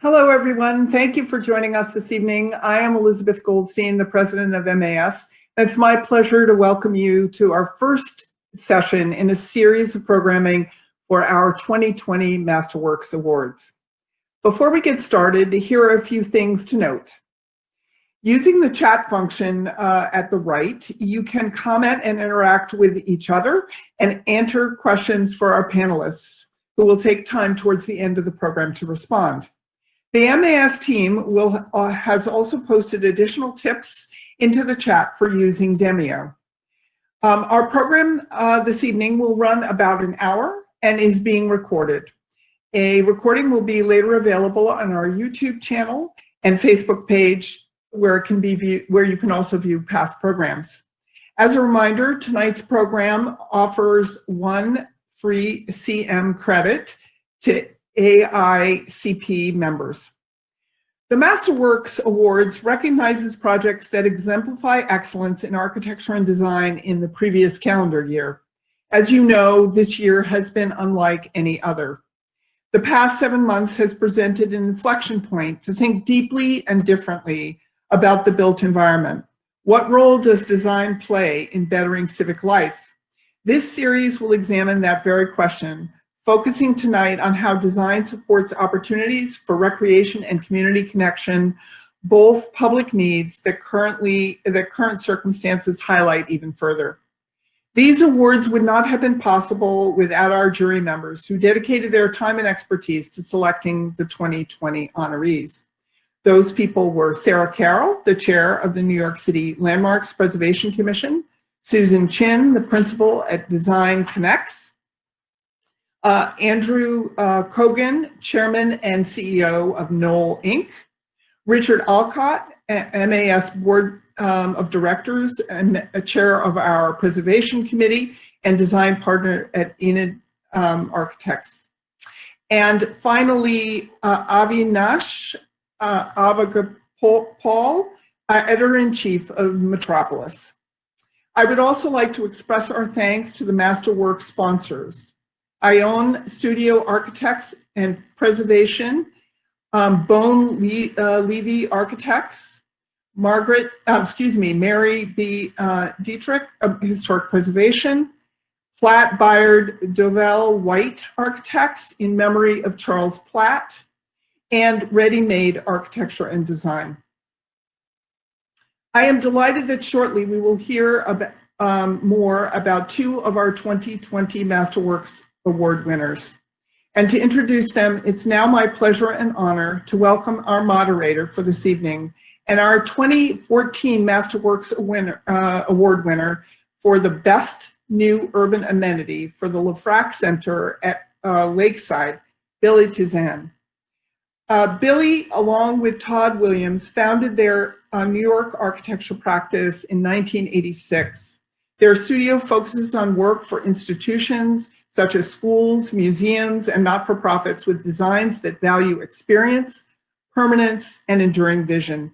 Hello, everyone. Thank you for joining us this evening. I am Elizabeth Goldstein, the president of MAS. It's my pleasure to welcome you to our first session in a series of programming for our 2020 MASterworks Awards. Before we get started, here are a few things to note. Using the chat function at the right, you can comment and interact with each other and enter questions for our panelists, who will take time towards the end of the program to respond. The MAS team has also posted additional tips into the chat for using Demio. Our program this evening will run about an hour and is being recorded. A recording will be later available on our YouTube channel and Facebook page, where it can be viewed, where you can also view past programs. As a reminder, tonight's program offers 1 free CM credit to AICP members. The MASterworks Awards recognizes projects that exemplify excellence in architecture and design in the previous calendar year. As you know, this year has been unlike any other. The past 7 months has presented an inflection point to think deeply and differently about the built environment. What role does design play in bettering civic life? This series will examine that very question, focusing tonight on how design supports opportunities for recreation and community connection, both public needs that current circumstances highlight even further. These awards would not have been possible without our jury members, who dedicated their time and expertise to selecting the 2020 honorees. Those people were Sarah Carroll, the chair of the New York City Landmarks Preservation Commission, Susan Chin, the principal at Design Connects, Andrew Kogan, chairman and CEO of Knoll Inc., Richard Alcott, MAS board of directors and a chair of our preservation committee and design partner at Enid Architects. And finally, Avinash Avagapal, editor-in-chief of Metropolis. I would also like to express our thanks to the MASterworks sponsors: AYON Studio Architects and Preservation, Bone Levy Architects, Mary B. Dierickx of Historic Preservation, Platt, Byard, Dovell, White Architects in memory of Charles Platt, and Reddymade Architecture and Design. I am delighted that shortly we will hear more about 2 of our 2020 MASterworks Award winners. And to introduce them, it's now my pleasure and honor to welcome our moderator for this evening and our 2014 MASterworks Award winner for the Best New Urban Amenity for the LeFrak Center at Lakeside, Billy Tizan. Billy, along with Todd Williams, founded their New York architecture practice in 1986. Their studio focuses on work for institutions such as schools, museums, and not-for-profits with designs that value experience, permanence, and enduring vision.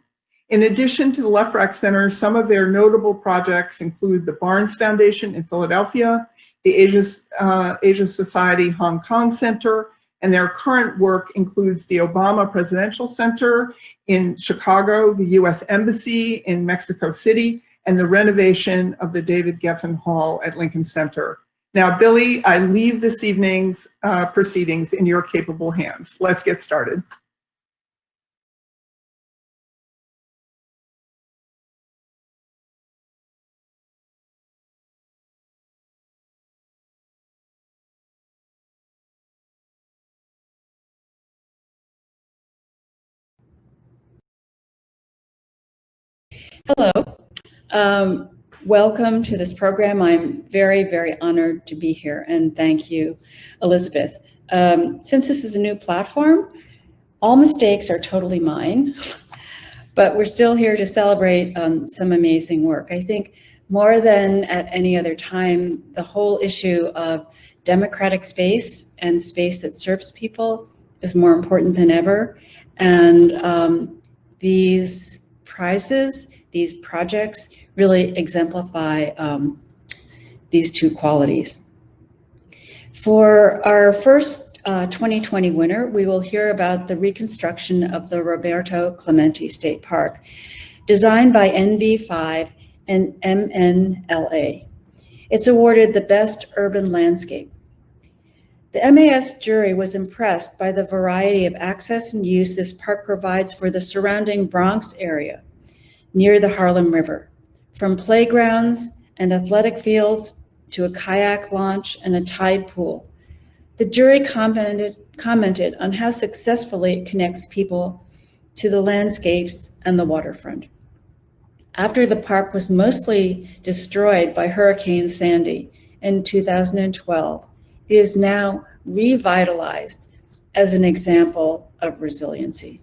In addition to the LeFrak Center, some of their notable projects include the Barnes Foundation in Philadelphia, the Asia Society Hong Kong Center, and their current work includes the Obama Presidential Center in Chicago, the U.S. Embassy in Mexico City, and the renovation of the David Geffen Hall at Lincoln Center. Now, Billy, I leave this evening's proceedings in your capable hands. Let's get started. Hello. Welcome to this program. I'm very, very honored to be here, and thank you, Elizabeth. Since this is a new platform, all mistakes are totally mine, but we're still here to celebrate some amazing work. I think more than at any other time, the whole issue of democratic space and space that serves people is more important than ever. And these prizes, these projects really exemplify these 2 qualities. For our first 2020 winner, we will hear about the reconstruction of the Roberto Clemente State Park, designed by NV5 and MNLA. It's awarded the Best Urban Landscape. The MAS jury was impressed by the variety of access and use this park provides for the surrounding Bronx area near the Harlem River, from playgrounds and athletic fields to a kayak launch and a tide pool. The jury commented on how successfully it connects people to the landscapes and the waterfront. After the park was mostly destroyed by Hurricane Sandy in 2012, it is now revitalized as an example of resiliency.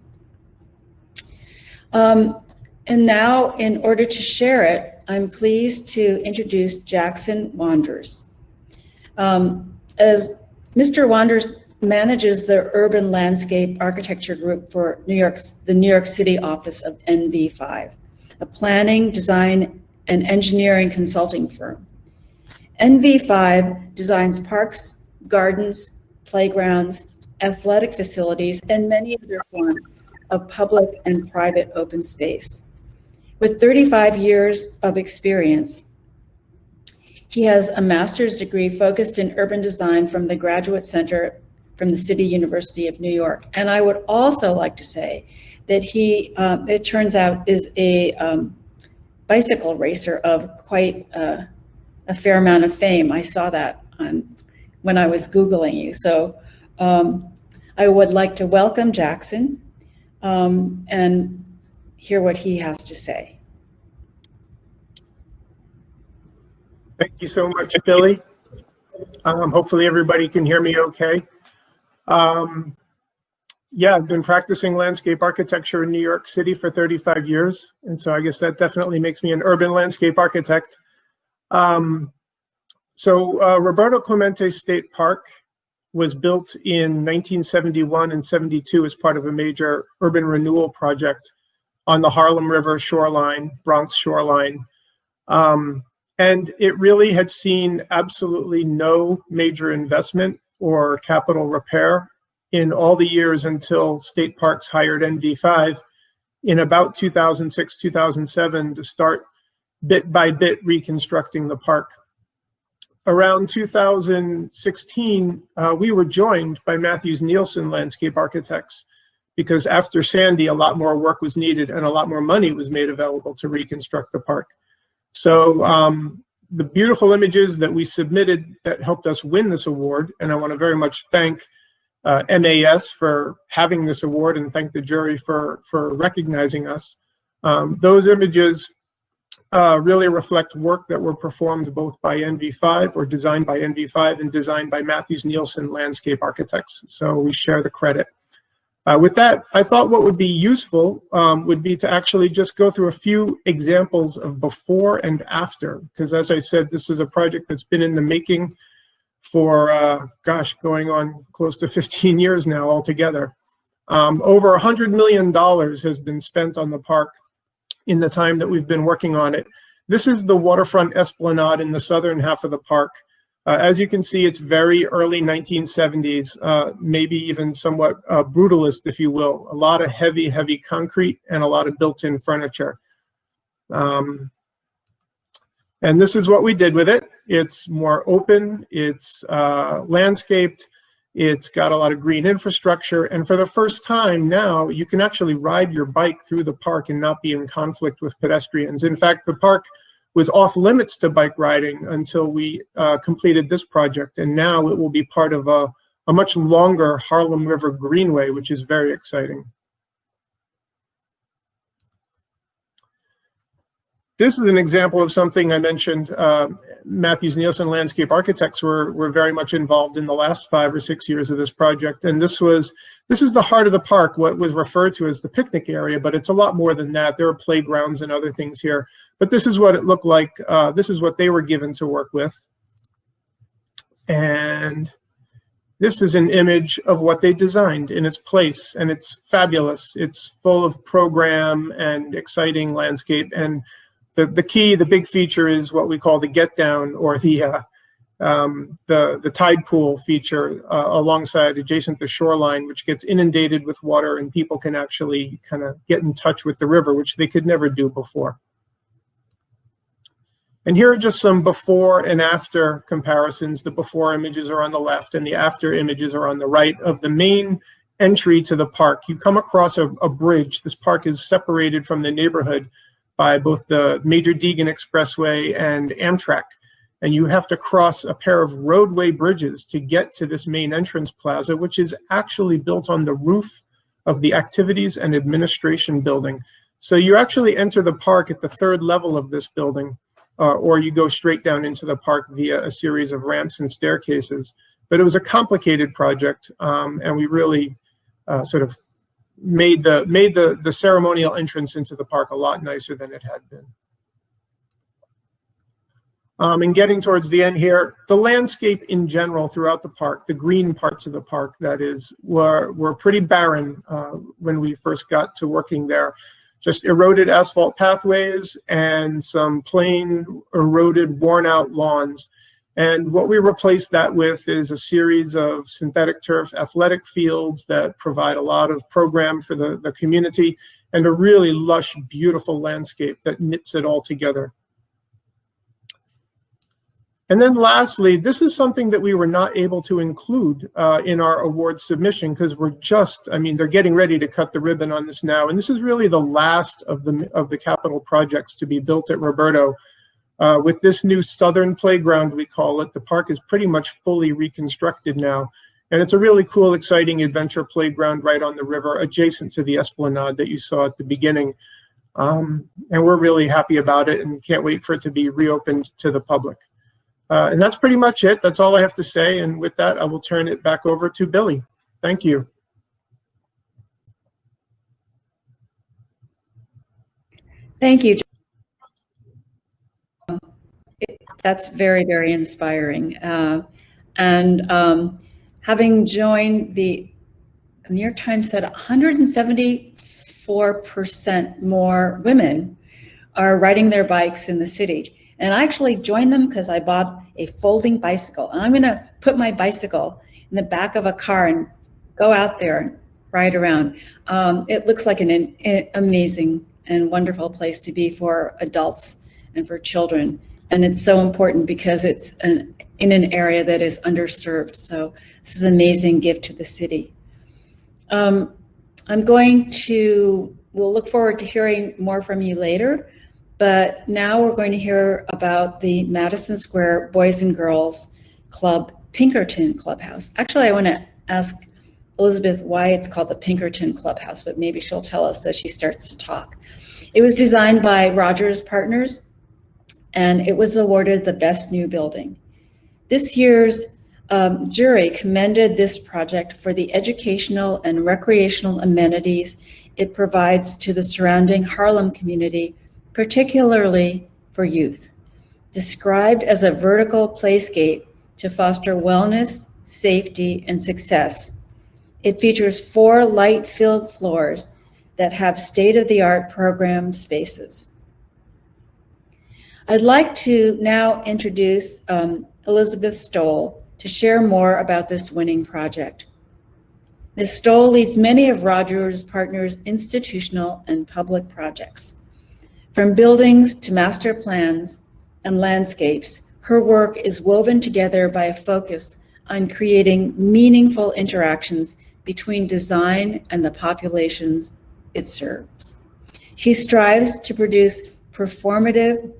And now, in order to share it, I'm pleased to introduce Jackson Wanders. As Mr. Wanders manages the Urban Landscape Architecture Group for the New York City office of NV5, a planning, design, and engineering consulting firm. NV5 designs parks, gardens, playgrounds, athletic facilities, and many other forms of public and private open space. With 35 years of experience, he has a master's degree focused in urban design from the Graduate Center from the City University of New York. And I would also like to say that he, it turns out, is a bicycle racer of quite a fair amount of fame. I saw that when I was Googling you. So I would like to welcome Jackson and hear what he has to say. Thank you so much, Billy. Hopefully everybody can hear me okay. Yeah, I've been practicing landscape architecture in New York City for 35 years. And so I guess that definitely makes me an urban landscape architect. Roberto Clemente State Park was built in 1971 and 72 as part of a major urban renewal project on the Harlem River shoreline, Bronx shoreline. And it really had seen absolutely no major investment or capital repair in all the years until State Parks hired NV5 in about 2006, 2007 to start bit by bit reconstructing the park. Around 2016, we were joined by Matthews Nielsen Landscape Architects because after Sandy, a lot more work was needed and a lot more money was made available to reconstruct the park. So the beautiful images that we submitted that helped us win this award, and I want to very much thank MAS for having this award and thank the jury for recognizing us. Those images really reflect work that were performed both by NV5 or designed by NV5 and designed by Matthews Nielsen Landscape Architects. So we share the credit. With that, I thought what would be useful would be to actually just go through a few examples of before and after, because as I said, this is a project that's been in the making for, gosh, going on close to 15 years now altogether. Over $100 million has been spent on the park in the time that we've been working on it. This is the Waterfront Esplanade in the southern half of the park. As you can see, it's very early 1970s, maybe even somewhat brutalist, if you will. A lot of heavy, heavy concrete and a lot of built-in furniture. And this is what we did with it. It's more open, it's landscaped, it's got a lot of green infrastructure, and for the first time now, you can actually ride your bike through the park and not be in conflict with pedestrians. In fact, the park was off limits to bike riding until we completed this project, and now it will be part of a much longer Harlem River Greenway, which is very exciting. This is an example of something I mentioned. Matthews Nielsen Landscape Architects were very much involved in the last 5 or 6 years of this project, and this is the heart of the park, what was referred to as the picnic area, but it's a lot more than that. There are playgrounds and other things here, but this is what it looked like. This is what they were given to work with, and this is an image of what they designed in its place, and it's fabulous. It's full of program and exciting landscape, and the key, the big feature is what we call the get down, or the the tide pool feature alongside, adjacent to shoreline, which gets inundated with water, and people can actually kind of get in touch with the river, which they could never do before. And here are just some before and after comparisons. The before images are on the left and the after images are on the right of the main entry to the park. You come across a bridge. This park is separated from the neighborhood by both the Major Deegan Expressway and Amtrak. And you have to cross a pair of roadway bridges to get to this main entrance plaza, which is actually built on the roof of the Activities and Administration building. So you actually enter the park at the third level of this building, or you go straight down into the park via a series of ramps and staircases. But it was a complicated project, and we really sort of made the ceremonial entrance into the park a lot nicer than it had been. And getting towards the end here, the landscape in general throughout the park, the green parts of the park, that is, were pretty barren when we first got to working there. Just eroded asphalt pathways and some plain eroded, worn out lawns. And what we replaced that with is a series of synthetic turf athletic fields that provide a lot of program for the community, and a really lush, beautiful landscape that knits it all together. And then lastly, this is something that we were not able to include in our award submission, because we're just, I mean, they're getting ready to cut the ribbon on this now. And this is really the last of the capital projects to be built at Roberto. With this new southern playground, we call it, the park is pretty much fully reconstructed now. And it's a really cool, exciting adventure playground right on the river, adjacent to the Esplanade that you saw at the beginning. And we're really happy about it and can't wait for it to be reopened to the public. And that's pretty much it. That's all I have to say. And with that, I will turn it back over to Billy. Thank you. Thank you. That's very, very inspiring. Having joined the New York Times said 174% more women are riding their bikes in the city. And I actually joined them because I bought a folding bicycle. And I'm going to put my bicycle in the back of a car and go out there and ride around. It looks like an amazing and wonderful place to be for adults and for children. And it's so important because it's in an area that is underserved. So this is an amazing gift to the city. We'll look forward to hearing more from you later. But now we're going to hear about the Madison Square Boys and Girls Club Pinkerton Clubhouse. Actually, I want to ask Elizabeth why it's called the Pinkerton Clubhouse, but maybe she'll tell us as she starts to talk. It was designed by Rogers Partners, and it was awarded the Best New Building. This year's jury commended this project for the educational and recreational amenities it provides to the surrounding Harlem community, particularly for youth. Described as a vertical playscape to foster wellness, safety, and success, it features 4 light-filled floors that have state-of-the-art program spaces. I'd like to now introduce Elizabeth Stoll to share more about this winning project. Ms. Stoll leads many of Rogers Partners' institutional and public projects. From buildings to master plans and landscapes, her work is woven together by a focus on creating meaningful interactions between design and the populations it serves. She strives to produce performative,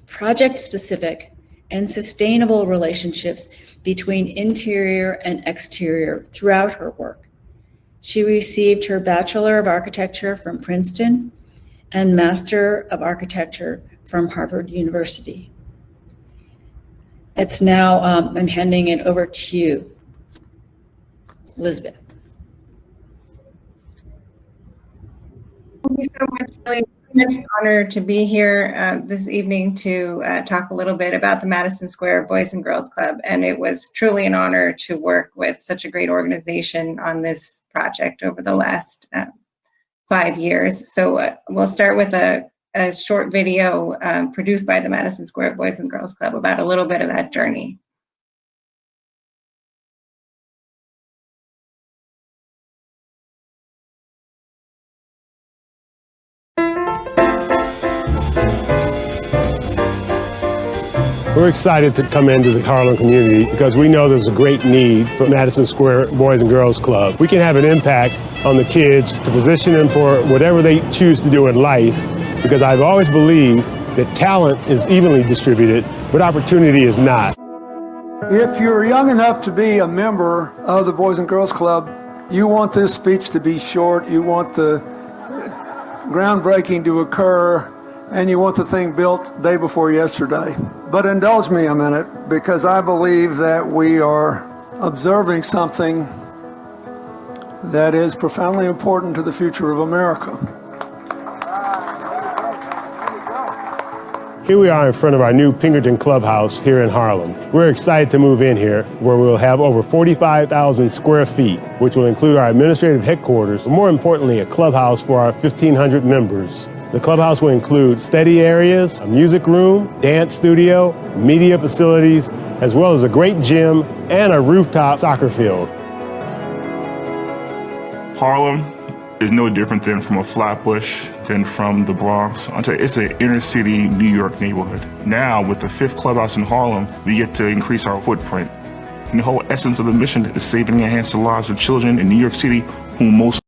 project-specific, and sustainable relationships between interior and exterior throughout her work. She received her Bachelor of Architecture from Princeton and Master of Architecture from Harvard University. It's now, I'm handing it over to you, Elizabeth. Thank you so much, Billy. It's an honor to be here this evening to talk a little bit about the Madison Square Boys and Girls Club. And it was truly an honor to work with such a great organization on this project over the last 5 years. So we'll start with a a short video produced by the Madison Square Boys and Girls Club about a little bit of that journey. We're excited to come into the Harlem community because we know there's a great need for Madison Square Boys and Girls Club. We can have an impact on the kids to position them for whatever they choose to do in life, because I've always believed that talent is evenly distributed, but opportunity is not. If you're young enough to be a member of the Boys and Girls Club, you want this speech to be short, you want the groundbreaking to occur, and you want the thing built day before yesterday. But indulge me a minute, because I believe that we are observing something that is profoundly important to the future of America. Here we are in front of our new Pinkerton Clubhouse here in Harlem. We're excited to move in here, where we'll have over 45,000 square feet, which will include our administrative headquarters, but more importantly, a clubhouse for our 1,500 members. The clubhouse will include study areas, a music room, dance studio, media facilities, as well as a great gym and a rooftop soccer field. Harlem is no different than from a Flatbush, than from the Bronx. It's an inner city New York neighborhood. Now, with the 5th clubhouse in Harlem, we get to increase our footprint. And the whole essence of the mission is saving and enhancing the lives of children in New York City who most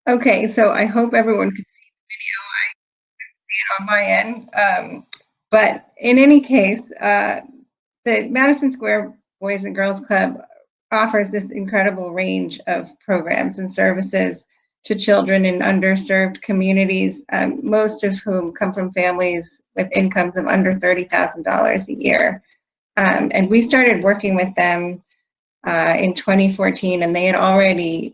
Okay, so I hope everyone could see the video. I couldn't see it on my end. But in any case, the Madison Square Boys and Girls Club offers this incredible range of programs and services to children in underserved communities, most of whom come from families with incomes of under $30,000 a year. And we started working with them in 2014, and they had already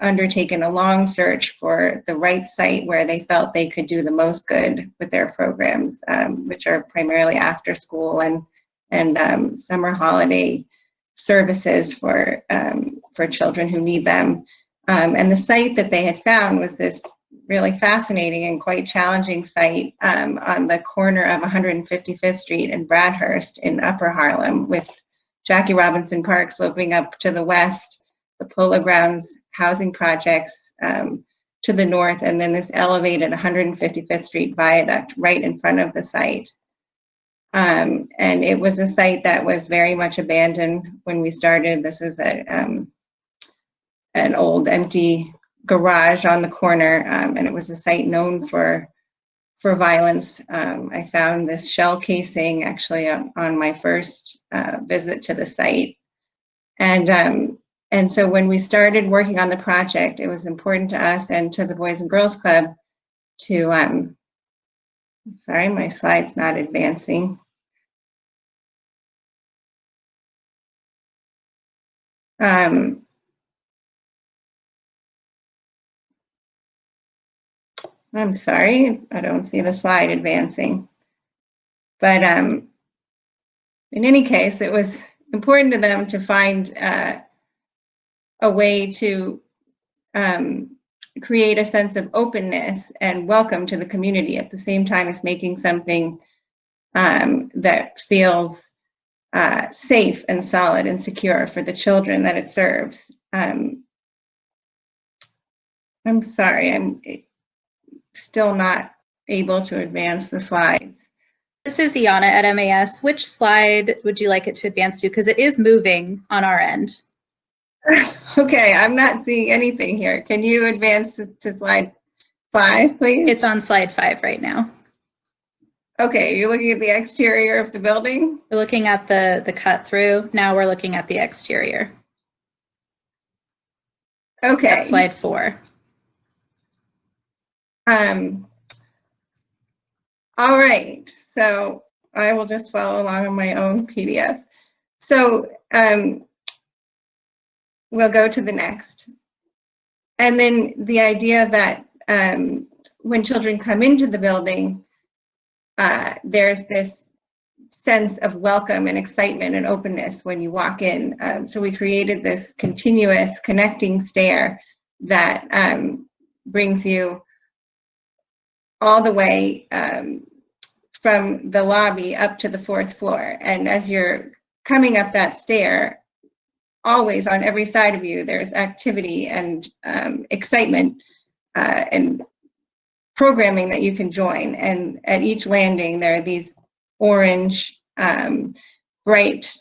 undertaken a long search for the right site where they felt they could do the most good with their programs, which are primarily after school and summer holiday services for children who need them. And the site that they had found was this really fascinating and quite challenging site on the corner of 155th Street and Bradhurst in Upper Harlem, with Jackie Robinson Park sloping up to the west, the Polo Grounds housing projects to the north, and then this elevated 155th Street viaduct right in front of the site. And it was a site that was very much abandoned when we started. This is an old empty garage on the corner, and it was a site known for violence. I found this shell casing actually on my first visit to the site. And so when we started working on the project, it was important to us and to the Boys and Girls Club to, sorry, my slide's not advancing. I'm sorry, I don't see the slide advancing. But in any case, it was important to them to find a way to create a sense of openness and welcome to the community at the same time as making something that feels safe and solid and secure for the children that it serves. I'm sorry, I'm still not able to advance the slides. This is Iana at MAS. Which slide would you like it to advance to? Because it is moving on our end. Okay, I'm not seeing anything here. Can you advance to slide 5, please? It's on slide 5 right now. Okay, you're looking at the exterior of the building? We're looking at the cut through. Now we're looking at the exterior. Okay. That's slide 4. All right, so I will just follow along on my own PDF. So we'll go to the next. And then the idea that when children come into the building, there's this sense of welcome and excitement and openness when you walk in. So we created this continuous connecting stair that brings you all the way from the lobby up to the 4th floor. And as you're coming up that stair, always on every side of you, there's activity and excitement and programming that you can join. And at each landing, there are these orange, bright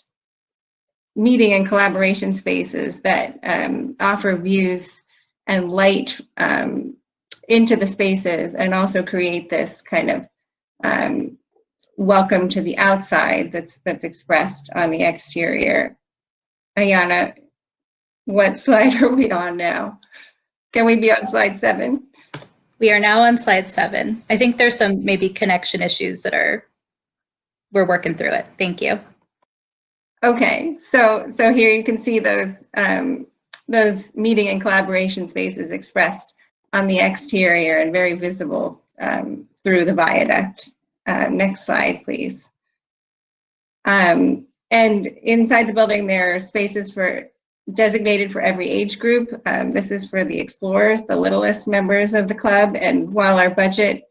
meeting and collaboration spaces that offer views and light into the spaces, and also create this kind of welcome to the outside that's expressed on the exterior. Ayana, what slide are we on now? Can we be on slide 7? We are now on slide 7. I think there's some maybe connection issues that we're working through it. Thank you. Okay, so here you can see those meeting and collaboration spaces expressed on the exterior and very visible through the viaduct. Next slide, please. And inside the building, there are spaces designated for every age group. This is for the explorers, the littlest members of the club. And while our budget,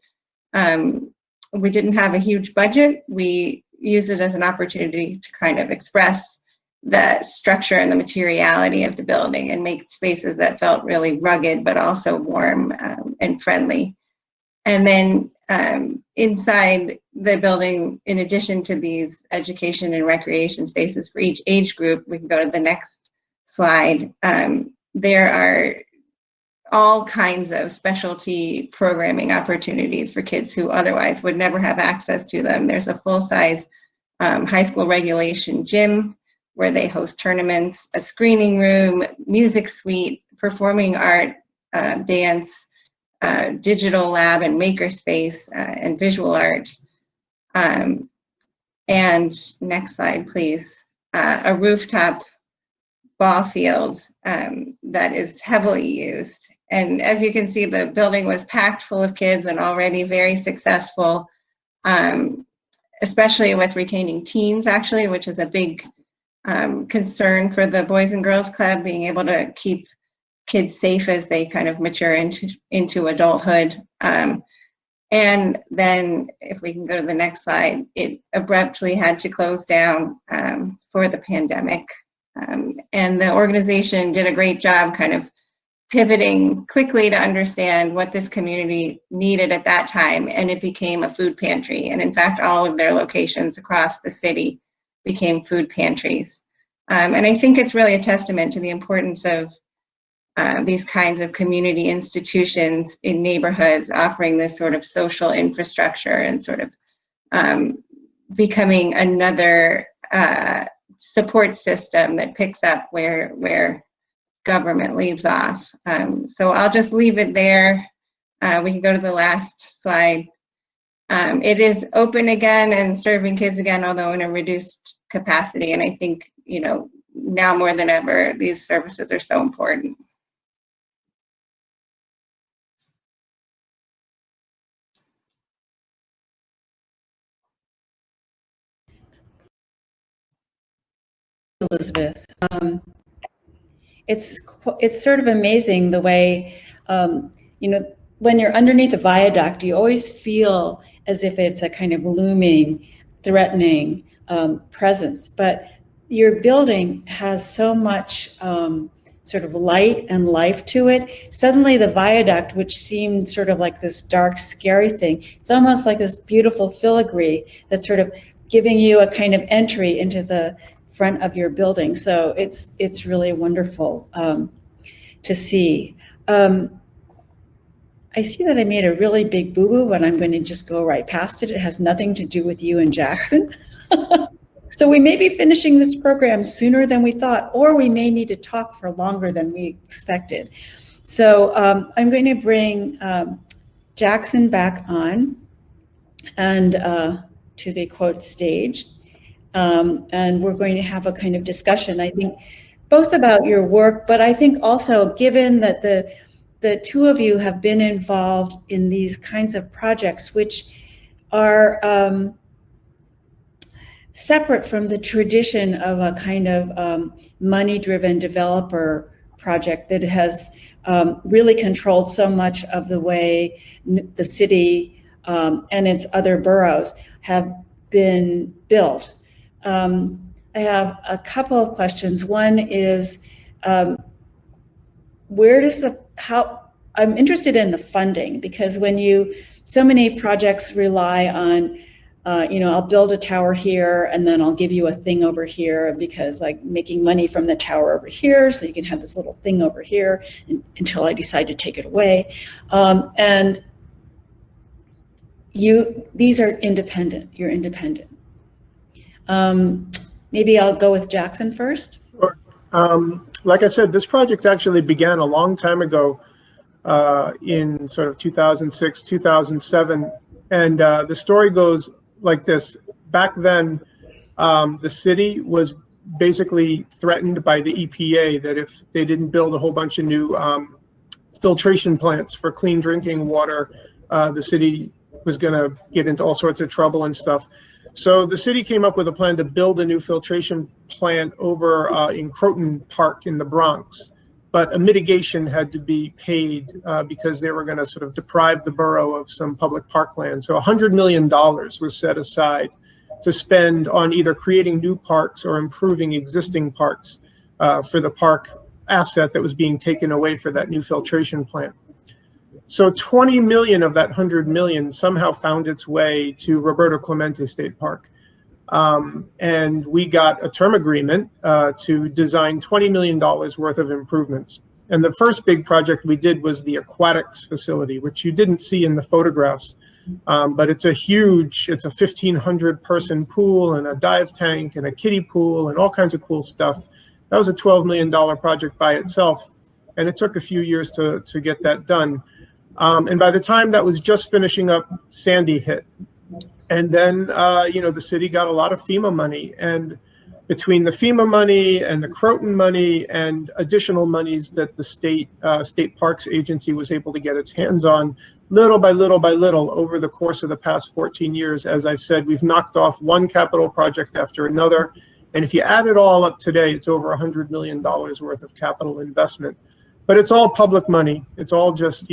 we didn't have a huge budget, we use it as an opportunity to kind of express the structure and the materiality of the building and make spaces that felt really rugged, but also warm and friendly. And then inside the building, in addition to these education and recreation spaces for each age group, we can go to the next slide. There are all kinds of specialty programming opportunities for kids who otherwise would never have access to them. There's a full-size high school regulation gym where they host tournaments, a screening room, music suite, performing art, dance, digital lab and makerspace, and visual art. And next slide, please. A rooftop ball field that is heavily used. And as you can see, the building was packed full of kids and already very successful, especially with retaining teens, actually, which is a big concern for the Boys and Girls Club, being able to keep kids safe as they kind of mature into adulthood. And then if we can go to the next slide, it abruptly had to close down for the pandemic. And the organization did a great job kind of pivoting quickly to understand what this community needed at that time, and it became a food pantry. And in fact, all of their locations across the city became food pantries. And I think it's really a testament to the importance of these kinds of community institutions in neighborhoods offering this sort of social infrastructure and sort of becoming another support system that picks up where government leaves off. So I'll just leave it there. We can go to the last slide. It is open again and serving kids again, although in a reduced capacity. And I think, you know, now more than ever, these services are so important. Elizabeth. It's sort of amazing the way, you know, when you're underneath a viaduct, you always feel as if it's a kind of looming, threatening presence. But your building has so much sort of light and life to it. Suddenly the viaduct, which seemed sort of like this dark, scary thing, it's almost like this beautiful filigree that's sort of giving you a kind of entry into the front of your building. So it's really wonderful to see. I see that I made a really big boo-boo, but I'm going to just go right past it. It has nothing to do with you and Jackson. So we may be finishing this program sooner than we thought, or we may need to talk for longer than we expected. So I'm going to bring Jackson back on and to the quote stage. And we're going to have a kind of discussion, I think, both about your work, but I think also given that the two of you have been involved in these kinds of projects, which are separate from the tradition of a kind of money-driven developer project that has really controlled so much of the way the city and its other boroughs have been built. I have a couple of questions. One is, I'm interested in the funding, because so many projects rely on, I'll build a tower here and then I'll give you a thing over here, because like making money from the tower over here, so you can have this little thing over here until I decide to take it away. And these are independent, you're independent. Maybe I'll go with Jackson first. Sure. Like I said, this project actually began a long time ago in sort of 2006, 2007. And the story goes like this. Back then, the city was basically threatened by the EPA that if they didn't build a whole bunch of new filtration plants for clean drinking water, the city was going to get into all sorts of trouble and stuff. So the city came up with a plan to build a new filtration plant over in Croton Park in the Bronx, but a mitigation had to be paid because they were going to sort of deprive the borough of some public parkland. So $100 million was set aside to spend on either creating new parks or improving existing parks for the park asset that was being taken away for that new filtration plant. So 20 million of that 100 million somehow found its way to Roberto Clemente State Park. And we got a term agreement to design $20 million worth of improvements. And the first big project we did was the Aquatics Facility, which you didn't see in the photographs. But it's a 1,500 person pool and a dive tank and a kiddie pool and all kinds of cool stuff. That was a $12 million project by itself. And it took a few years to get that done. And by the time that was just finishing up, Sandy hit. And then, the city got a lot of FEMA money. And between the FEMA money and the Croton money and additional monies that the state parks agency was able to get its hands on, little by little by little, over the course of the past 14 years, as I've said, we've knocked off one capital project after another. And if you add it all up today, it's over $100 million worth of capital investment. But it's all public money. It's all just,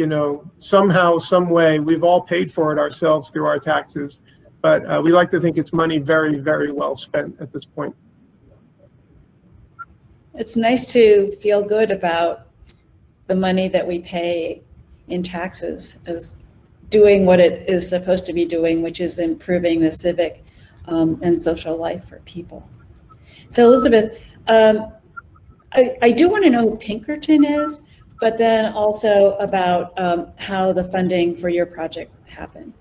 somehow, some way, we've all paid for it ourselves through our taxes. But we like to think it's money very, very well spent at this point. It's nice to feel good about the money that we pay in taxes as doing what it is supposed to be doing, which is improving the civic and social life for people. So Elizabeth, I do want to know who Pinkerton is, but then also about how the funding for your project happened.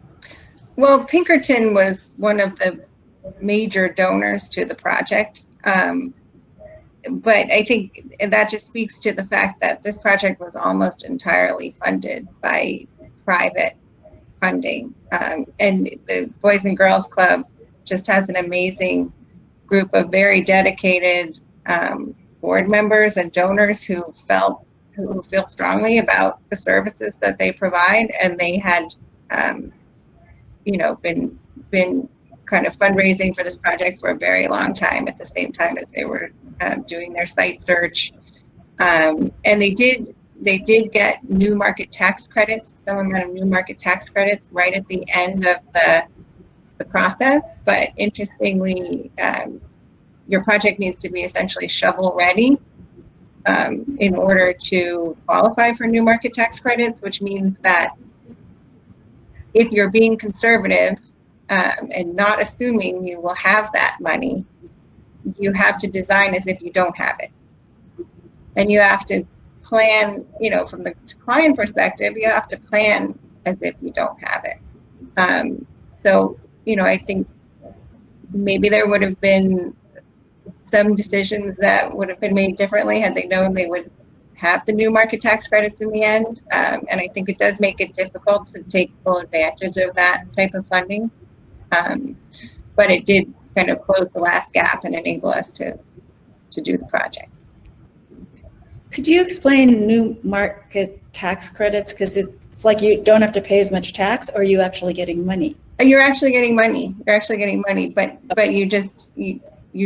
Well, Pinkerton was one of the major donors to the project. But I think that just speaks to the fact that this project was almost entirely funded by private funding. And the Boys and Girls Club just has an amazing group of very dedicated board members and donors who feel strongly about the services that they provide, and they had been kind of fundraising for this project for a very long time at the same time as they were doing their site search. And they did get new market tax credits, some amount of new market tax credits right at the end of the process. But interestingly, your project needs to be essentially shovel ready in order to qualify for new market tax credits, which means that if you're being conservative and not assuming you will have that money, you have to design as if you don't have it. And you have to plan, from the client perspective, you have to plan as if you don't have it. So, I think maybe there would have been some decisions that would have been made differently had they known they would have the new market tax credits in the end. And I think it does make it difficult to take full advantage of that type of funding. But it did kind of close the last gap and enable us to do the project. Could you explain new market tax credits? Because it's like you don't have to pay as much tax, or are you actually getting money? You're actually getting money. You're actually getting money, but you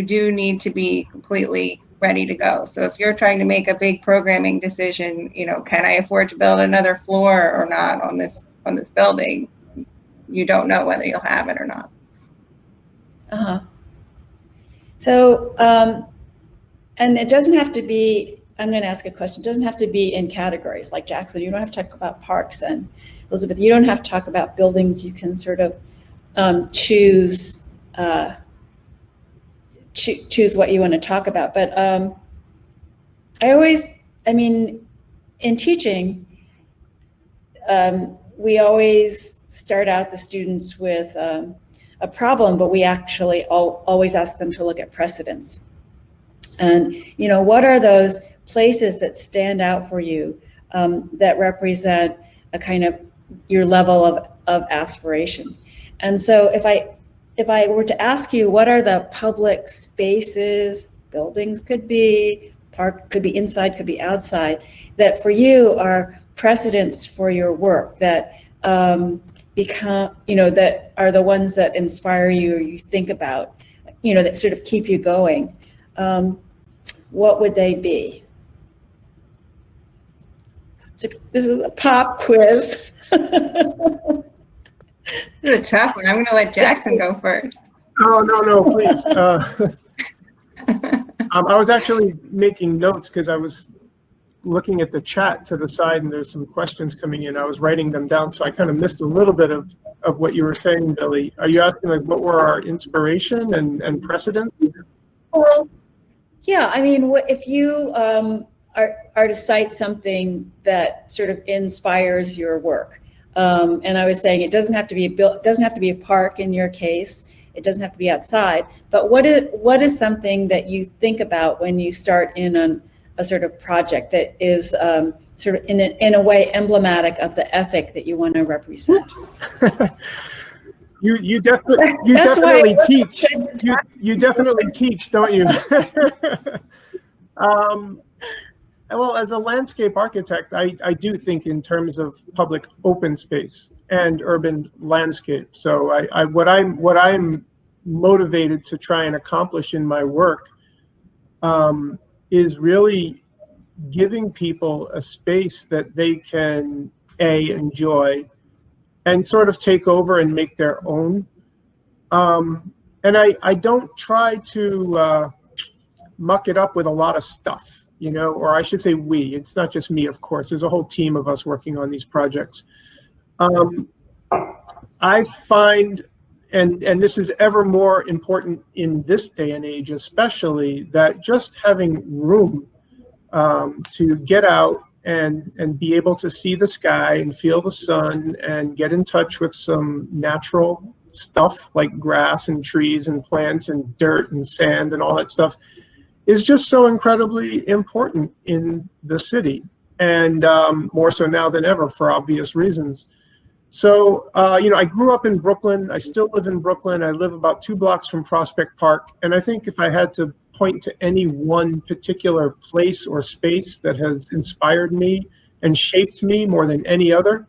do need to be completely ready to go. So if you're trying to make a big programming decision, can I afford to build another floor or not on this building? You don't know whether you'll have it or not. So, and it doesn't have to be, I'm going to ask a question. It doesn't have to be in categories like Jackson. You don't have to talk about parks, and Elizabeth, you don't have to talk about buildings. You can sort of choose what you want to talk about. But in teaching, we always start out the students with a problem, but we actually always ask them to look at precedents. And, what are those places that stand out for you that represent a kind of your level of aspiration? And so if I were to ask you, what are the public spaces, buildings could be, park could be inside, could be outside, that for you are precedents for your work, that become, that are the ones that inspire you or you think about, that sort of keep you going, what would they be? So this is a pop quiz. This is a tough one. I'm going to let Jackson go first. Oh, no, please. I was actually making notes because I was looking at the chat to the side, and there's some questions coming in. I was writing them down, so I kind of missed a little bit of what you were saying, Billy. Are you asking what were our inspiration and precedent? Yeah, if you are to cite something that sort of inspires your work, and I was saying it doesn't have to be doesn't have to be a park in your case. It doesn't have to be outside. But what is something that you think about when you start in on a sort of project that is sort of in a way emblematic of the ethic that you want to represent? You definitely teach. You definitely teach, don't you? Well, as a landscape architect, I do think in terms of public open space and urban landscape. So what I'm motivated to try and accomplish in my work is really giving people a space that they can enjoy and sort of take over and make their own. And I don't try to muck it up with a lot of stuff, or I should say we. It's not just me, of course. There's a whole team of us working on these projects. I find, and this is ever more important in this day and age, especially, that just having room to get out and be able to see the sky and feel the sun and get in touch with some natural stuff like grass and trees and plants and dirt and sand and all that stuff is just so incredibly important in the city, and more so now than ever for obvious reasons. So, I grew up in Brooklyn. I still live in Brooklyn. I live about 2 blocks from Prospect Park. And I think if I had to point to any one particular place or space that has inspired me and shaped me more than any other,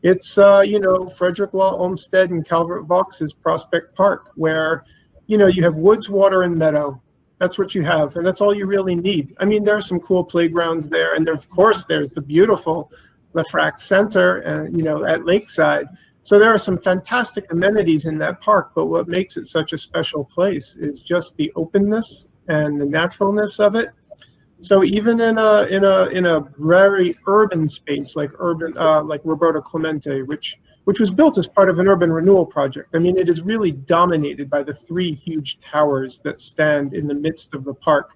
it's, Frederick Law Olmsted and Calvert Vaux's Prospect Park, where, you have woods, water, and meadow. That's what you have, and that's all you really need. There are some cool playgrounds there, and of course, there's the beautiful LeFrak Center, and at Lakeside. So there are some fantastic amenities in that park. But what makes it such a special place is just the openness and the naturalness of it. So even in a very urban space like Roberto Clemente, which was built as part of an urban renewal project. It is really dominated by the 3 huge towers that stand in the midst of the park.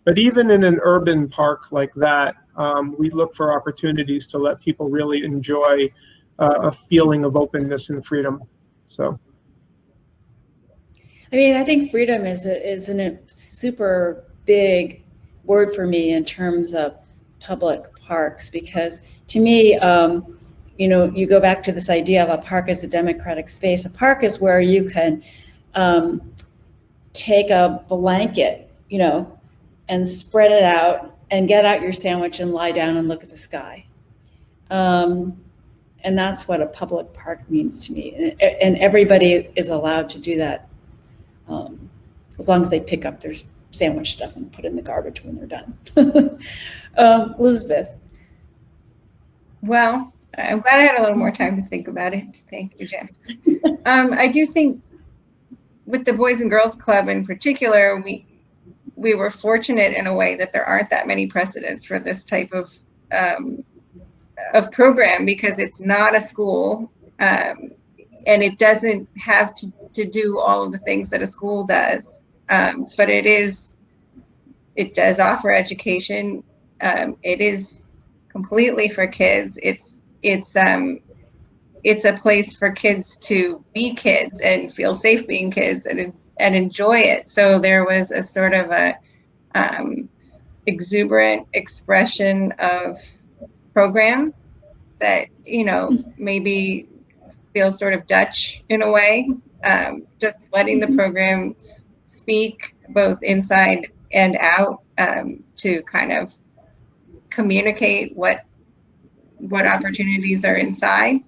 But even in an urban park like that, we look for opportunities to let people really enjoy a feeling of openness and freedom. So, I think freedom is a super big word for me in terms of public parks, because to me, you go back to this idea of a park as a democratic space. A park is where you can take a blanket, and spread it out and get out your sandwich and lie down and look at the sky. And that's what a public park means to me. And everybody is allowed to do that, as long as they pick up their sandwich stuff and put it in the garbage when they're done. Elizabeth. Well, I'm glad I had a little more time to think about it. Thank you, Jen. I do think with the Boys and Girls Club in particular, we were fortunate in a way that there aren't that many precedents for this type of program, because it's not a school, and it doesn't have to do all of the things that a school does, but it does offer education. It is completely for kids. It's a place for kids to be kids and feel safe being kids and enjoy it. So there was a sort of a exuberant expression of program that, maybe feels sort of Dutch in a way, just letting the program speak both inside and out, to kind of communicate what opportunities are inside,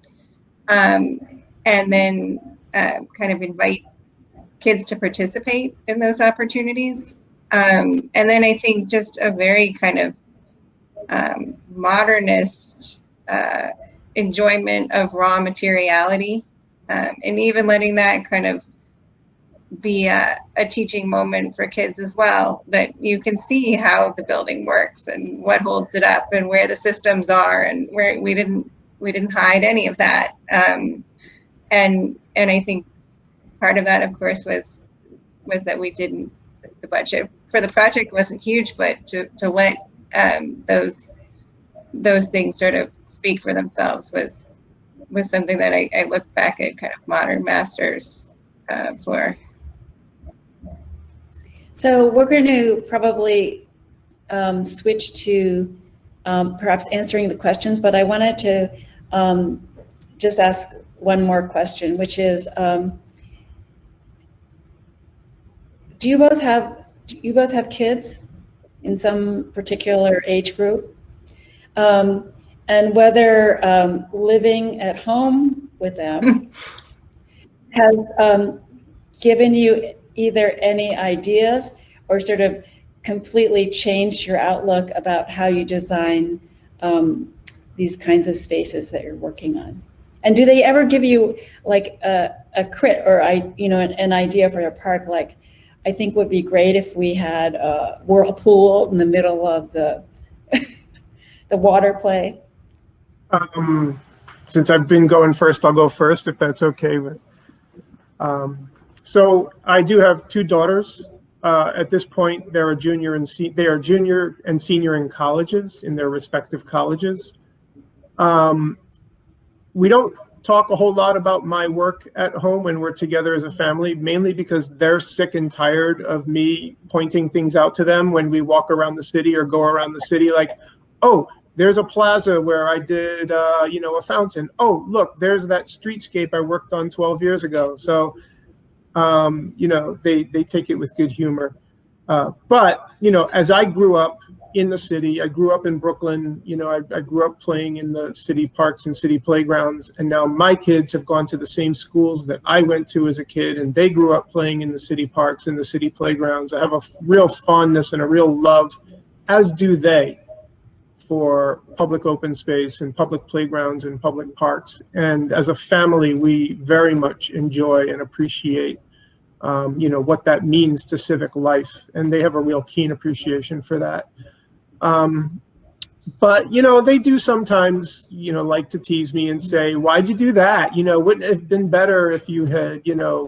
and then kind of invite kids to participate in those opportunities. And then I think just a very kind of modernist enjoyment of raw materiality, and even letting that kind of be a teaching moment for kids as well, that you can see how the building works and what holds it up and where the systems are, and where we didn't hide any of that. And I think part of that, of course, was that the budget for the project wasn't huge, but to let those things sort of speak for themselves was something that I look back at kind of modern masters for. So we're going to probably switch to perhaps answering the questions, but I wanted to just ask one more question, which is, do you both have kids in some particular age group? And whether living at home with them has given you either any ideas or sort of completely changed your outlook about how you design these kinds of spaces that you're working on? And do they ever give you like a crit or an idea for your park? Like, I think would be great if we had a whirlpool in the middle of the the water play. Since I've been going first, I'll go first if that's okay. So I do have two daughters. At this point, they are junior and senior in colleges, in their respective colleges. We don't talk a whole lot about my work at home when we're together as a family, mainly because they're sick and tired of me pointing things out to them when we walk around the city or go around the city, like, oh, there's a plaza where I did, a fountain. Oh, look, there's that streetscape I worked on 12 years ago. So, they take it with good humor. But, as I grew up in the city, I grew up in Brooklyn, I grew up playing in the city parks and city playgrounds. And now my kids have gone to the same schools that I went to as a kid, and they grew up playing in the city parks and the city playgrounds. I have a real fondness and a real love, as do they, for public open space and public playgrounds and public parks. And as a family, we very much enjoy and appreciate, what that means to civic life. And they have a real keen appreciation for that. But, they do sometimes, like to tease me and say, why'd you do that? Wouldn't it have been better if you had,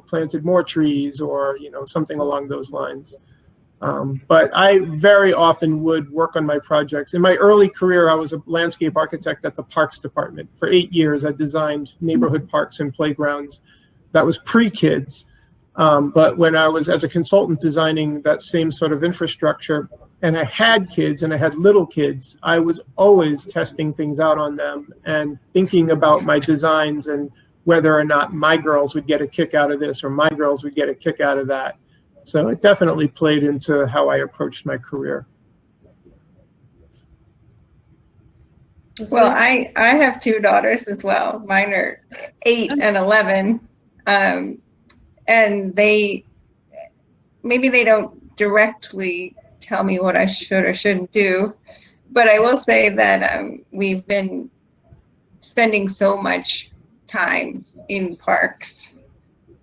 planted more trees or, something along those lines. But I very often would work on my projects. In my early career, I was a landscape architect at the Parks Department. For 8 years, I designed neighborhood parks and playgrounds. That was pre-kids. But when I was as a consultant designing that same sort of infrastructure, and I had kids and I had little kids, I was always testing things out on them and thinking about my designs and whether or not my girls would get a kick out of this or my girls would get a kick out of that. So it definitely played into how I approached my career. Well, I have two daughters as well. Mine are 8 and 11. And maybe they don't directly tell me what I should or shouldn't do, but I will say that we've been spending so much time in parks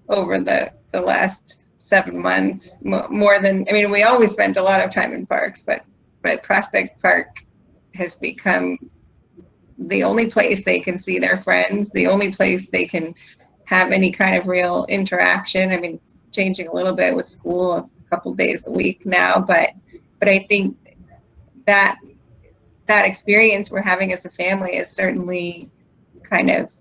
over the last 7 months, more than, I mean, we always spent a lot of time in parks, but Prospect Park has become the only place they can see their friends, the only place they can have any kind of real interaction. I mean, it's changing a little bit with school a couple days a week now, but I think that experience we're having as a family has certainly kind of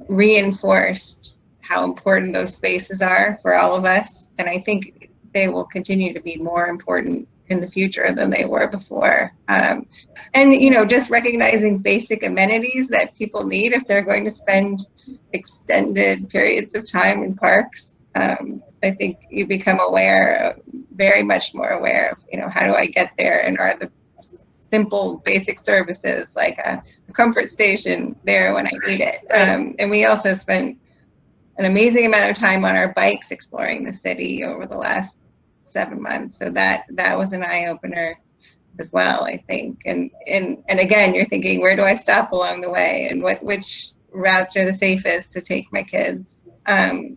reinforced how important those spaces are for all of us. And I think they will continue to be more important in the future than they were before. And, you know, just recognizing basic amenities that people need if they're going to spend extended periods of time in parks. I think you become aware, very much more aware of, you know, how do I get there, and are the simple basic services like a comfort station there when I need it. And we also spent an amazing amount of time on our bikes exploring the city over the last 7 months. So that was an eye-opener as well, I think. And again, you're thinking, where do I stop along the way, and which routes are the safest to take my kids? And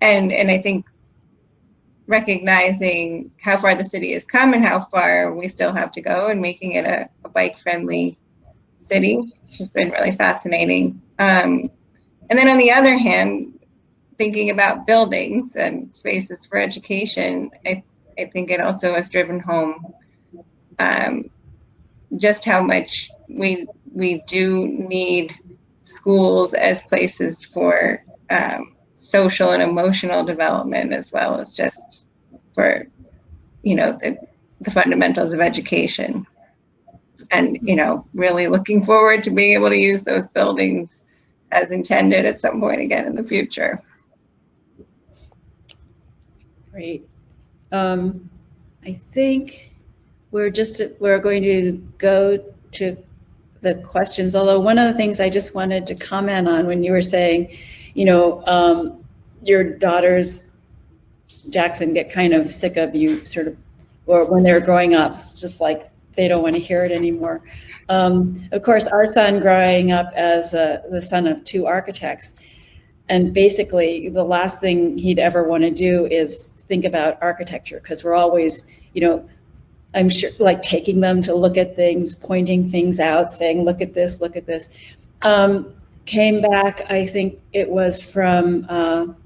I think recognizing how far the city has come and how far we still have to go, and making it a bike-friendly city has been really fascinating. And then on the other hand, thinking about buildings and spaces for education, I think it also has driven home just how much we do need schools as places for social and emotional development, as well as just for, you know, the fundamentals of education. And, you know, really looking forward to being able to use those buildings as intended at some point again in the future. Great. I think we're going to go to the questions, although one of the things I just wanted to comment on when you were saying, you know, your daughters, Jackson, get kind of sick of you sort of, or when they're growing up, it's just like they don't want to hear it anymore. Of course, our son growing up as the son of 2 architects, and basically the last thing he'd ever want to do is think about architecture, because we're always, you know, I'm sure, like taking them to look at things, pointing things out, saying, look at this, look at this. Came back, I think it was from,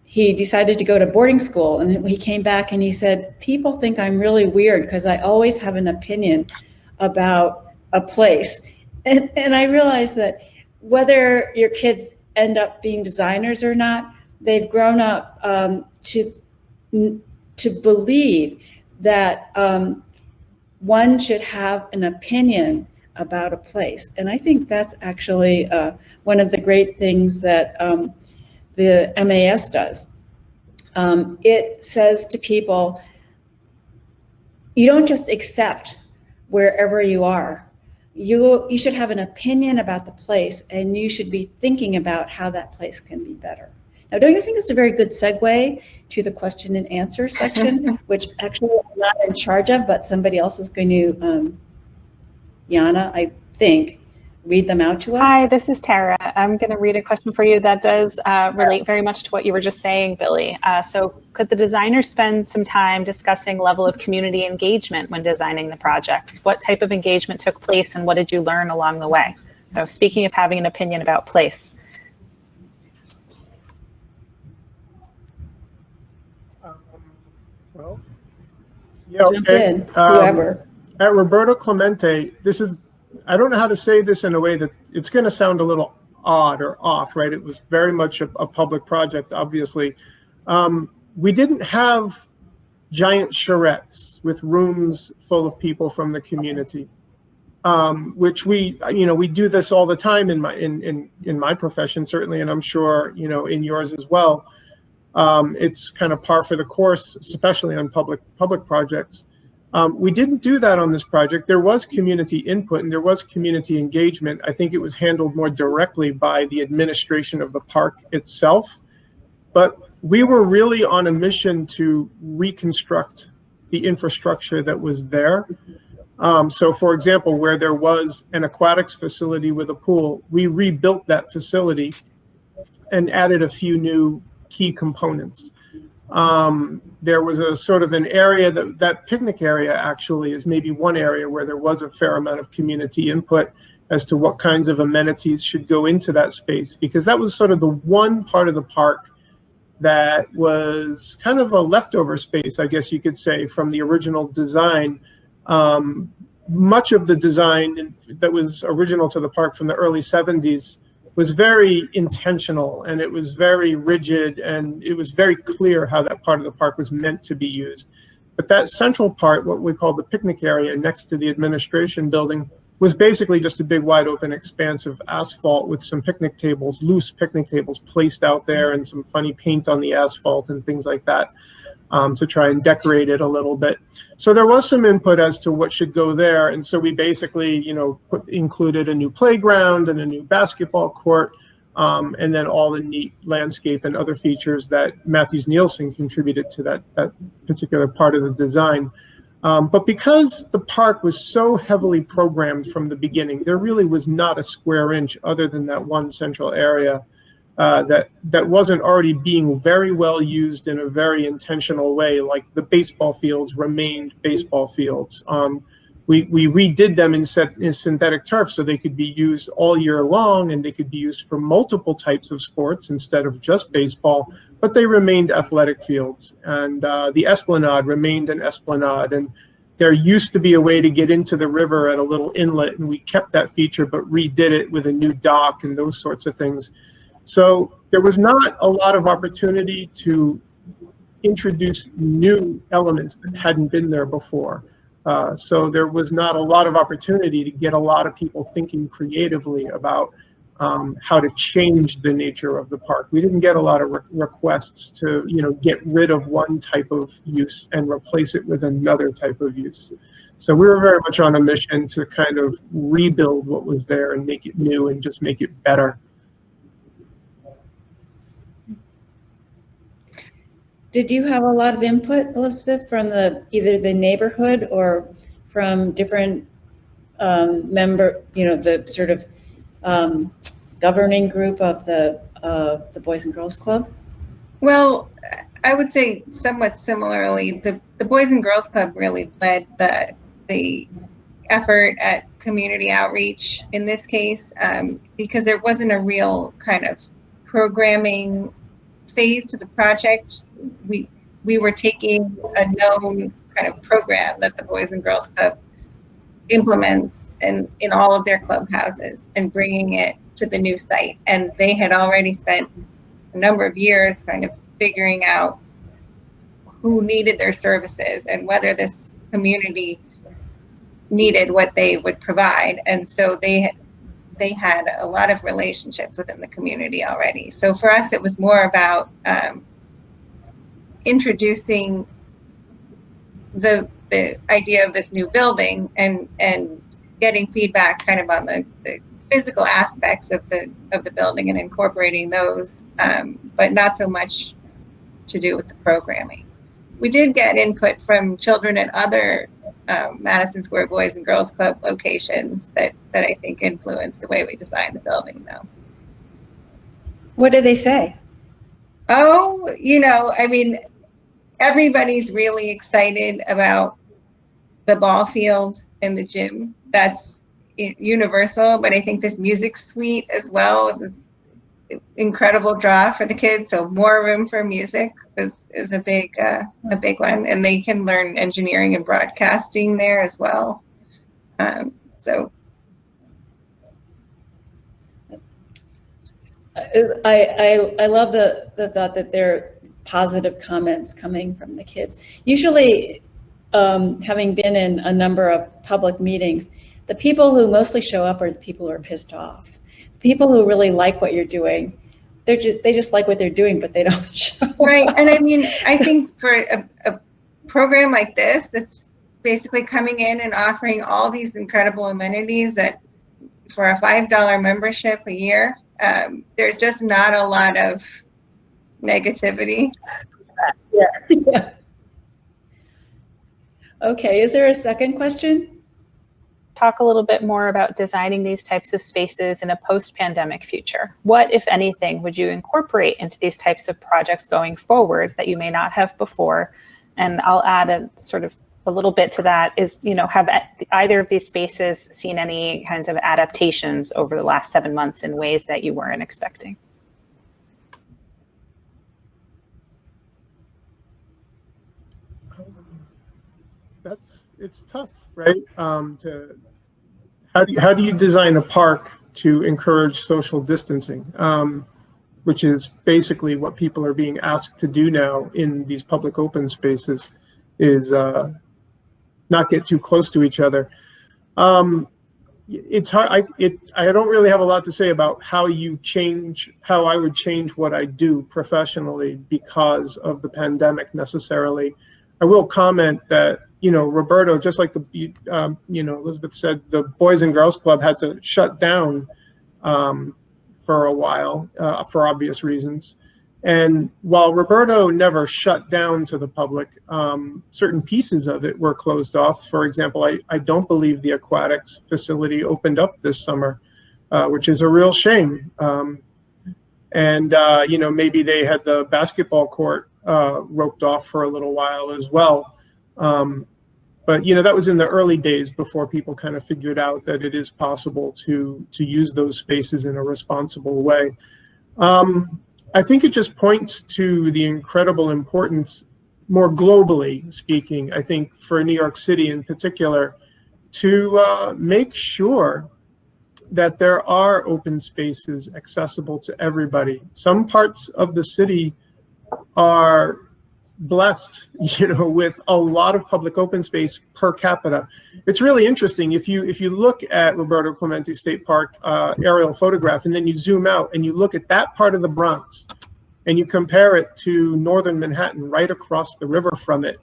he decided to go to boarding school, and he came back and he said, people think I'm really weird because I always have an opinion about a place. And I realized that whether your kids end up being designers or not, they've grown up to believe that one should have an opinion about a place. And I think that's actually one of the great things that the MAS does. It says to people, you don't just accept wherever you are. You should have an opinion about the place, and you should be thinking about how that place can be better. Now, don't you think it's a very good segue to the question and answer section, which actually I'm not in charge of, but somebody else is going to, Yana, I think, read them out to us? Hi, this is Tara. I'm going to read a question for you that does relate very much to what you were just saying, Billy. So could the designer spend some time discussing level of community engagement when designing the projects? What type of engagement took place, and what did you learn along the way? So speaking of having an opinion about place. Well, yeah, Jump in, whoever. At Roberto Clemente, this is, I don't know how to say this in a way that it's going to sound a little odd or off, right? It was very much a public project, obviously. We didn't have giant charrettes with rooms full of people from the community, which we do this all the time in my profession, certainly, and I'm sure, you know, in yours as well. It's kind of par for the course, especially on public projects. We didn't do that on this project. There was community input and there was community engagement. I think it was handled more directly by the administration of the park itself. But we were really on a mission to reconstruct the infrastructure that was there. So for example, where there was an aquatics facility with a pool, we rebuilt that facility and added a few new key components. There was a sort of an area that picnic area actually is maybe one area where there was a fair amount of community input as to what kinds of amenities should go into that space, because that was sort of the one part of the park that was kind of a leftover space, I guess you could say, from the original design. Much of the design that was original to the park from the early 70s was very intentional, and it was very rigid, and it was very clear how that part of the park was meant to be used. But that central part, what we call the picnic area next to the administration building, was basically just a big wide open expanse of asphalt with some picnic tables, loose picnic tables placed out there, and some funny paint on the asphalt and things like that, to try and decorate it a little bit. So there was some input as to what should go there. And so we basically, you know, included a new playground and a new basketball court, and then all the neat landscape and other features that Matthews Nielsen contributed to that particular part of the design. But because the park was so heavily programmed from the beginning, there really was not a square inch other than that one central area that wasn't already being very well used in a very intentional way. Like the baseball fields remained baseball fields. We redid them in synthetic turf so they could be used all year long, and they could be used for multiple types of sports instead of just baseball, but they remained athletic fields. And the esplanade remained an esplanade, and there used to be a way to get into the river at a little inlet, and we kept that feature but redid it with a new dock and those sorts of things. So there was not a lot of opportunity to introduce new elements that hadn't been there before. So there was not a lot of opportunity to get a lot of people thinking creatively about how to change the nature of the park. We didn't get a lot of requests to, you know, get rid of one type of use and replace it with another type of use. So we were very much on a mission to kind of rebuild what was there and make it new and just make it better. Did you have a lot of input, Elizabeth, from either the neighborhood or from different the sort of governing group of the Boys and Girls Club? Well, I would say somewhat similarly, the Boys and Girls Club really led the effort at community outreach in this case, because there wasn't a real kind of programming phase to the project. We were taking a known kind of program that the Boys and Girls Club implements in all of their clubhouses and bringing it to the new site. And they had already spent a number of years kind of figuring out who needed their services and whether this community needed what they would provide. And so they had a lot of relationships within the community already. So for us, it was more about introducing the idea of this new building and getting feedback kind of on the physical aspects of the building and incorporating those, but not so much to do with the programming. We did get input from children at other Madison Square Boys and Girls Club locations that I think influenced the way we designed the building, though. What did they say? Oh, you know, I mean, everybody's really excited about the ball field and the gym. That's universal, but I think this music suite as well is this incredible draw for the kids. So more room for music is a big one, and they can learn engineering and broadcasting there as well. So I love the thought that there are positive comments coming from the kids. Usually, having been in a number of public meetings, the people who mostly show up are the people who are pissed off. The people who really like what you're doing, they just like what they're doing, but they don't show right. up. And I mean, I think for a program like this, basically coming in and offering all these incredible amenities that for a $5 membership a year, there's just not a lot of negativity. Yeah. Okay, is there a second question? Talk a little bit more about designing these types of spaces in a post-pandemic future. What, if anything, would you incorporate into these types of projects going forward that you may not have before? And I'll add a little bit to that is, have either of these spaces seen any kinds of adaptations over the last 7 months in ways that you weren't expecting? It's tough, right? How do you design a park to encourage social distancing, which is basically what people are being asked to do now in these public open spaces, is not get too close to each other. It's hard. I don't really have a lot to say about how I would change what I do professionally because of the pandemic necessarily. I will comment that, Roberto, just like Elizabeth said, the Boys and Girls Club had to shut down for a while for obvious reasons. And while Roberto never shut down to the public, certain pieces of it were closed off. For example, I don't believe the Aquatics Facility opened up this summer, which is a real shame. Maybe they had the basketball court roped off for a little while as well. But that was in the early days before people kind of figured out that it is possible to use those spaces in a responsible way. I think it just points to the incredible importance, more globally speaking, I think for New York City in particular, to make sure that there are open spaces accessible to everybody. Some parts of the city are blessed, with a lot of public open space per capita. It's really interesting. If you look at Roberto Clemente State Park aerial photograph, and then you zoom out and you look at that part of the Bronx, and you compare it to northern Manhattan, right across the river from it.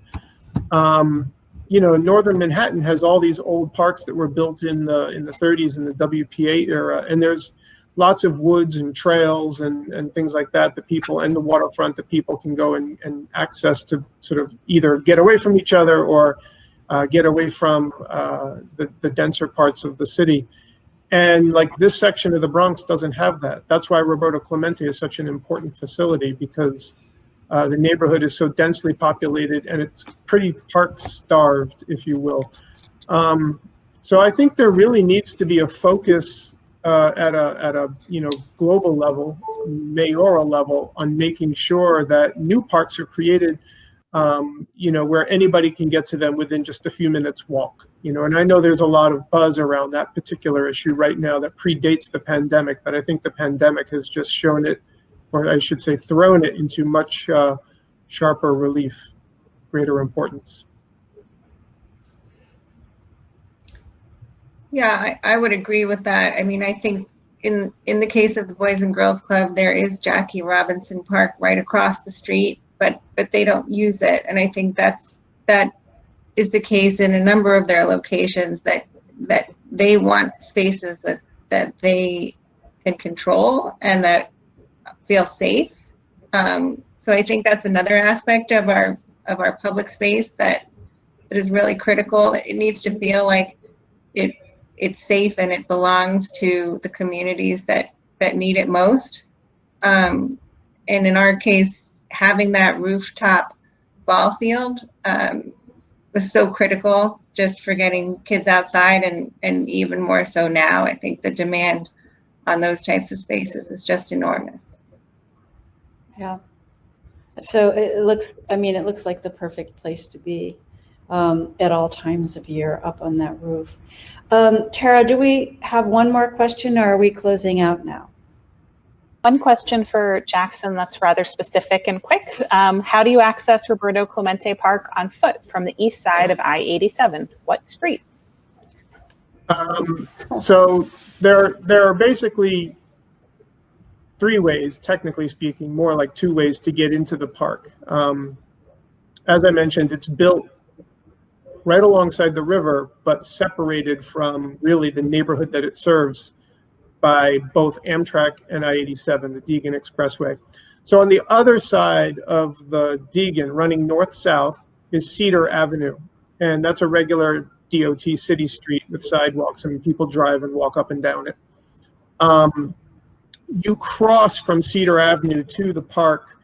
Northern Manhattan has all these old parks that were built in the 30s in the WPA era, and there's lots of woods and trails and things like that, the people, and the waterfront that people can go and access to sort of either get away from each other or get away from the denser parts of the city. And like this section of the Bronx doesn't have that. That's why Roberto Clemente is such an important facility, because the neighborhood is so densely populated and it's pretty park starved, if you will. So I think there really needs to be a focus at a global level, mayoral level, on making sure that new parks are created, where anybody can get to them within just a few minutes walk. And I know there's a lot of buzz around that particular issue right now that predates the pandemic, but I think the pandemic has just shown it, or I should say thrown it into much sharper relief, greater importance. Yeah, I would agree with that. I mean, I think in the case of the Boys and Girls Club, there is Jackie Robinson Park right across the street, but they don't use it. And I think that is the case in a number of their locations, that they want spaces that they can control and that feel safe. So I think that's another aspect of our public space that is really critical. It needs to feel like it's safe and it belongs to the communities that need it most. And in our case, having that rooftop ball field was so critical just for getting kids outside, and even more so now. I think the demand on those types of spaces is just enormous. Yeah. So it looks like the perfect place to be at all times of year up on that roof. Tara, do we have one more question, or are we closing out now? One question for Jackson that's rather specific and quick. How do you access Roberto Clemente Park on foot from the east side of I-87? What street? So there are basically three ways, technically speaking, more like two ways to get into the park. As I mentioned, it's built right alongside the river, but separated from really the neighborhood that it serves by both Amtrak and I-87, the Deegan Expressway. So on the other side of the Deegan, running north-south, is Cedar Avenue. And that's a regular DOT city street with sidewalks. I mean, people drive and walk up and down it. You cross from Cedar Avenue to the park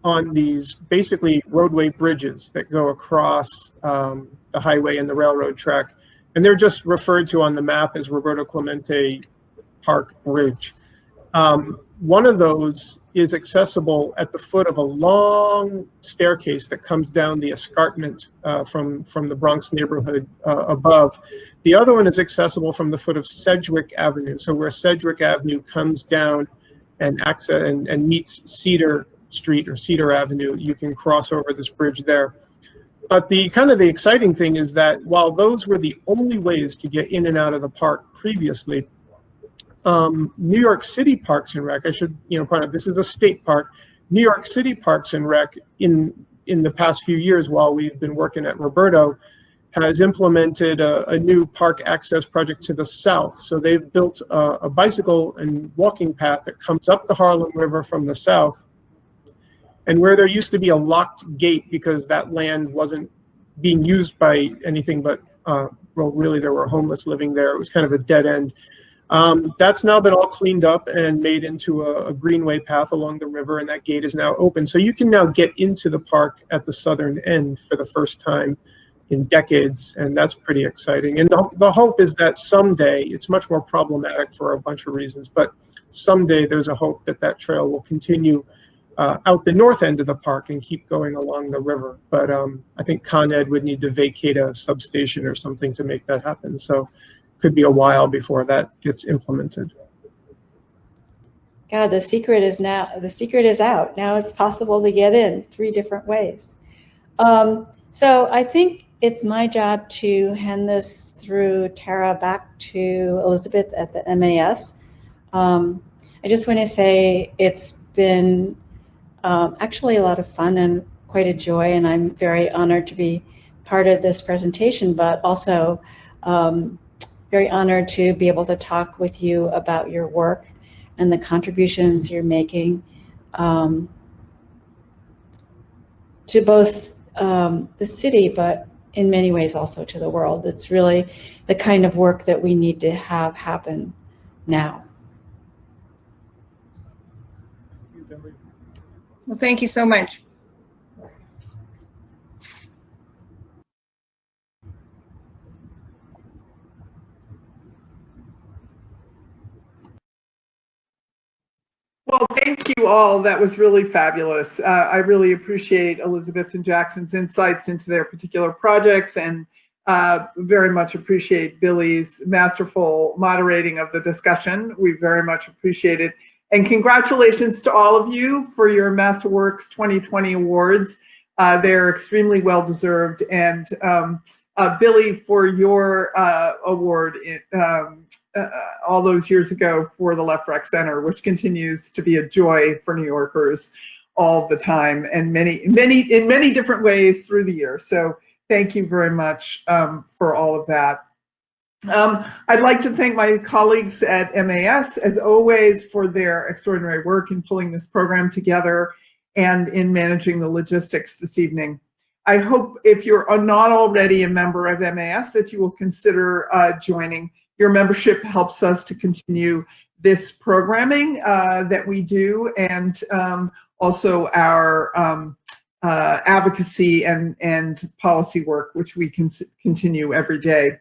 on these basically roadway bridges that go across the highway and the railroad track. And they're just referred to on the map as Roberto Clemente Park Bridge. One of those is accessible at the foot of a long staircase that comes down the escarpment from the Bronx neighborhood above. The other one is accessible from the foot of Sedgwick Avenue. So where Sedgwick Avenue comes down and meets Cedar Street or Cedar Avenue, you can cross over this bridge there. But the exciting thing is that while those were the only ways to get in and out of the park previously, New York City Parks and Rec, I should point out, this is a state park. New York City Parks and Rec in the past few years while we've been working at Roberto has implemented a new park access project to the south. So they've built a bicycle and walking path that comes up the Harlem River from the south. And where there used to be a locked gate because that land wasn't being used by anything but, well, really there were homeless living there. It was kind of a dead end. That's now been all cleaned up and made into a greenway path along the river, and that gate is now open. So you can now get into the park at the southern end for the first time in decades, and that's pretty exciting. And the hope is that someday, it's much more problematic for a bunch of reasons, but someday there's a hope that that trail will continue out the north end of the park and keep going along the river. But I think Con Ed would need to vacate a substation or something to make that happen. So could be a while before that gets implemented. God, the secret is out. Now it's possible to get in 3 different ways. So I think it's my job to hand this through Tara back to Elizabeth at the MAS. I just want to say it's been actually a lot of fun and quite a joy, and I'm very honored to be part of this presentation, but also very honored to be able to talk with you about your work and the contributions you're making to both the city, but in many ways also to the world. It's really the kind of work that we need to have happen now. Well, thank you so much. Well, thank you all. That was really fabulous. I really appreciate Elizabeth and Jackson's insights into their particular projects, and very much appreciate Billy's masterful moderating of the discussion. We very much appreciate it. And congratulations to all of you for your Masterworks 2020 awards. They're extremely well-deserved. And Billy, for your award all those years ago for the LeFrak Center, which continues to be a joy for New Yorkers all the time, and in many different ways through the year. So thank you very much for all of that. I'd like to thank my colleagues at MAS, as always, for their extraordinary work in pulling this program together and in managing the logistics this evening. I hope if you're not already a member of MAS that you will consider joining. Your membership helps us to continue this programming that we do, and also our advocacy and policy work, which we can continue every day.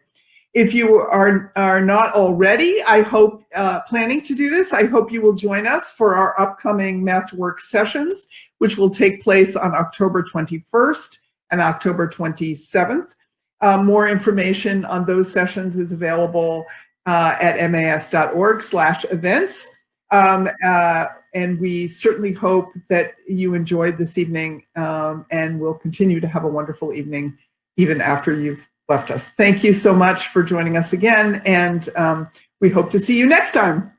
If you are not already, I hope, planning to do this, I hope you will join us for our upcoming Masterworks sessions, which will take place on October 21st and October 27th. More information on those sessions is available at mas.org/events. And we certainly hope that you enjoyed this evening and will continue to have a wonderful evening even after you've left us. Thank you so much for joining us again, and we hope to see you next time.